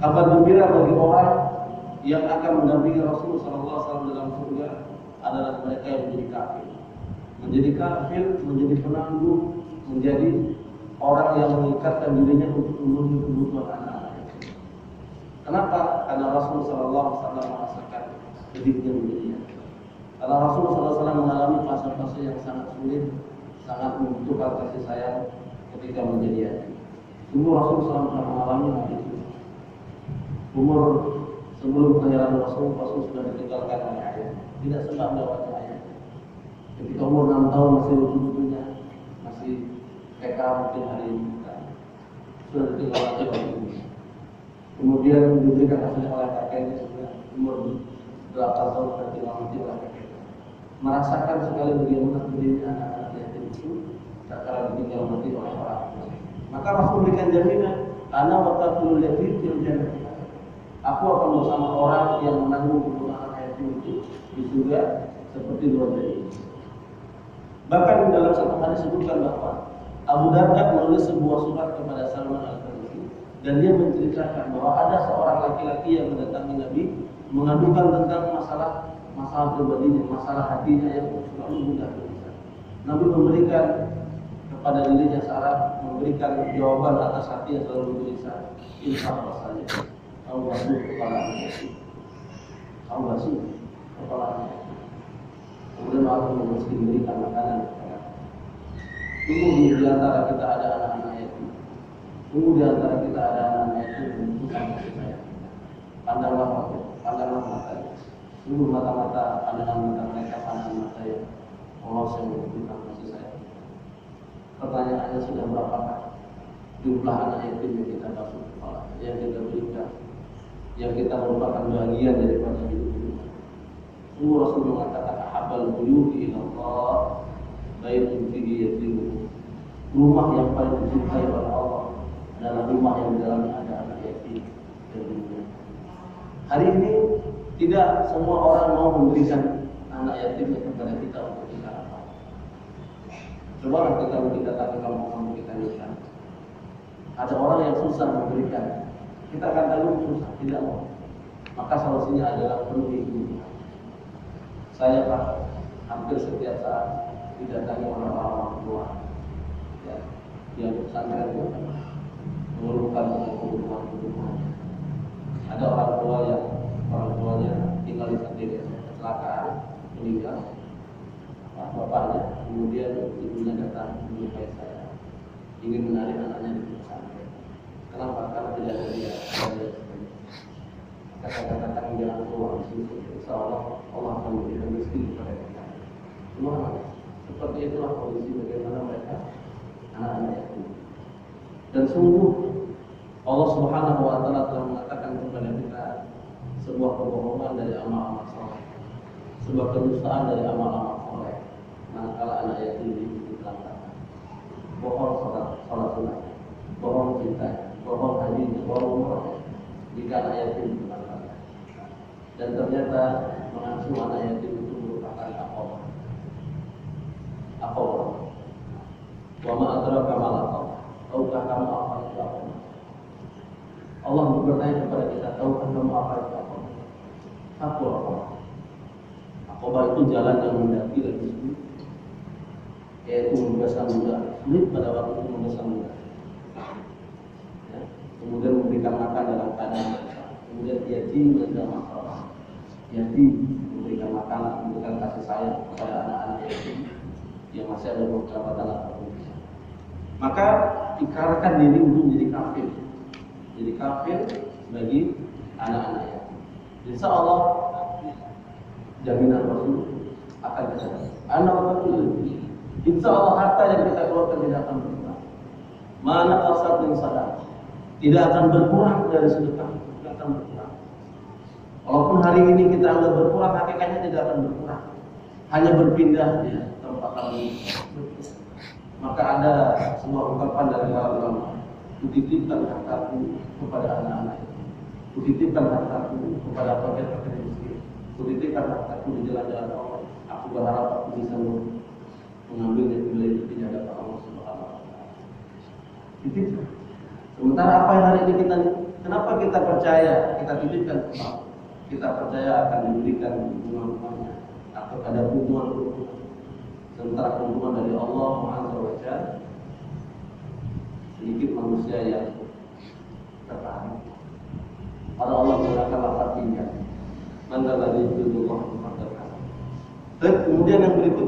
Kabar gembira bagi orang yang akan mendampingi Rasul sallallahu alaihi wasallam dalam surga adalah mereka yang menjadi kafir. Menjadi kafir, menjadi penangguh, menjadi orang yang mengikatkan dirinya untuk memenuhi kebutuhan anak-anaknya. Kenapa? Karena Rasul sallallahu alaihi wasallam merasakan hidupnya dunia. Karena Rasul sallallahu alaihi wasallam mengalami fase-fase yang sangat sulit, sangat membutuhkan kasih sayang ketika menjadi yatim. Sungguh Rasul SAW pernah mengalami hal itu. Umur sebelum kelahiran Rasul sudah ditinggalkan oleh ayah. Tidak sempat melewati ayah. Ketika umur 6 tahun masih lucu-lucunya, masih TK mungkin hari ini, sudah ditinggalkan oleh ibu. Kemudian diberikan kasih oleh kakeknya sudah umur 8 tahun sudah ditinggalkan oleh kakeknya. Merasakan sekali bagaimana berdiri anak-anak yatim itu tak kalah ditinggal mati oleh orang. Maka Rasul berikan jaminan, ana waqaful yatim fil jannah. Aku akan bersama orang yang menanggung kebutuhan anak yatim itu di surga seperti dua jari. Bahkan dalam satu hadis disebutkan bahwa Abu Darda menulis sebuah surat kepada Salman Al-Farisi dan dia menceritakan bahwa ada seorang laki-laki yang mendatangi Nabi mengadukan tentang masalah pribadinya, masalah hatinya yang selalu mudah gelisah. Nabi memberikan kepada dirinya syarat, memberikan jawaban atas hati yang selalu gelisah. Insya Allah saja. Kau basuh kepalanya. Kau basuh kepalanya. Kemudian Allah memberikan makanan. Tunggu di antara kita ada anak-anak yatim. Tunggu di antara kita ada anak-anak yatim yang membutuhkan kasih sayang. Pandanglah matanya. Tunggu mata-mata pandangan mereka, pandangan mata yang polos yang membutuhkan kasih sayang. Pertanyaannya sudah berapakah jumlah anak yatim yang kita basuh kepala, yang kita berikan, yang kita merupakan bagian daripada hidup kita. Sungguh Rasul mengatakan ahabbal buyuti ila Allah baitun fihi yatim. Rumah yang paling dicintai oleh Allah adalah rumah yang di dalamnya ada anak yatim dan dunia. Hari ini tidak semua orang mau memberikan anak yatimnya kepada kita untuk kita apa. Coba kita datang ke kampung kita lihat. Ada orang yang susah memberikan. Kita katakan susah, tidak mau. Maka solusinya adalah penuhi dunia. Saya Pak, hampir setiap saat didatangi oleh orang tua. Ya, yang pesantren itu mengeluhkan kebutuhan. Ada orang tuanya tinggal di sendiri, kecelakaan, meninggal. Bapaknya, kemudian ibunya datang menjumpai saya, ingin menarik anaknya di pesantren. Kenapa? Karena tidak ada dia. Kata-kata jangan keluar di situ. Insya Allah akan memberikan rezeki kepada kita. Semua seperti itulah kondisi bagaimana mereka anak-anak yatim. Dan sungguh Allah Subhanahu Wa Taala telah mengatakan kepada kita sebuah kebohongan dari amal-amal saleh, sebuah kedustaan dari amal-amal saleh. Manakala anak yatim ditelantarkan, bohong salat sunat, bohong cinta, bohong hajinya, bohong umrahnya, jika anak yatim ditelantarkan. Dan ternyata mengasuh anak yatim itu merupakan akobah. Wa ma adraka ma al-aqabah. Tahukah kamu apa itu akobah? Allah bertanya kepada kita, tahukah kamu apa itu akobah? Apa akobah? Akobah itu jalan yang mendaki lagi sulit, yaitu membesar muda, sulit pada waktu itu membesar muda. Ya. Kemudian memberikan makan dalam keadaan besar. Kemudian yatim dan masalah. Yatim memberikan makanan, memberikan kasih sayang kepada anak-anak yatim yang masih ada beberapa tanah provinsi. Maka ikrarkan diri untuk menjadi kafir. Jadi kafir bagi anak-anak yatim. Insya Allah jaminan Rasul akan terjadi. Anak Rasul, insya Allah harta yang kita keluarkan tidak akan berkurang. Mana asal yang sadar, tidak akan berkurang dari sedekah, tidak akan berkurang. Walaupun hari ini kita anggap berkurang, hakikatnya tidak akan berkurang. Hanya berpindah ya tempat kami. Maka ada sebuah ungkapan dari para ulama, kutitipkan hartaku kepada anak-anak itu, kutitipkan hartaku kepada fakir-fakir miskin, kutitipkan hartaku di jalan-jalan Allah. Aku berharap aku bisa mengambilnya bila itu tidak dapat Allah Subhanahu Wa Taala. Titipkan. Sementara apa yang hari ini kita Kenapa kita percaya? Kita titipkan kepada, kita percaya akan diberikan hubungan-hubungannya atau ada hubungan-hubungan. Sementara hubungan dari Allah Azza wa Jalla sedikit manusia yang tertarik. Pada Allah menggunakan lafaz tiga. Man dzalladzi yuridu Allah. Kemudian yang berikutnya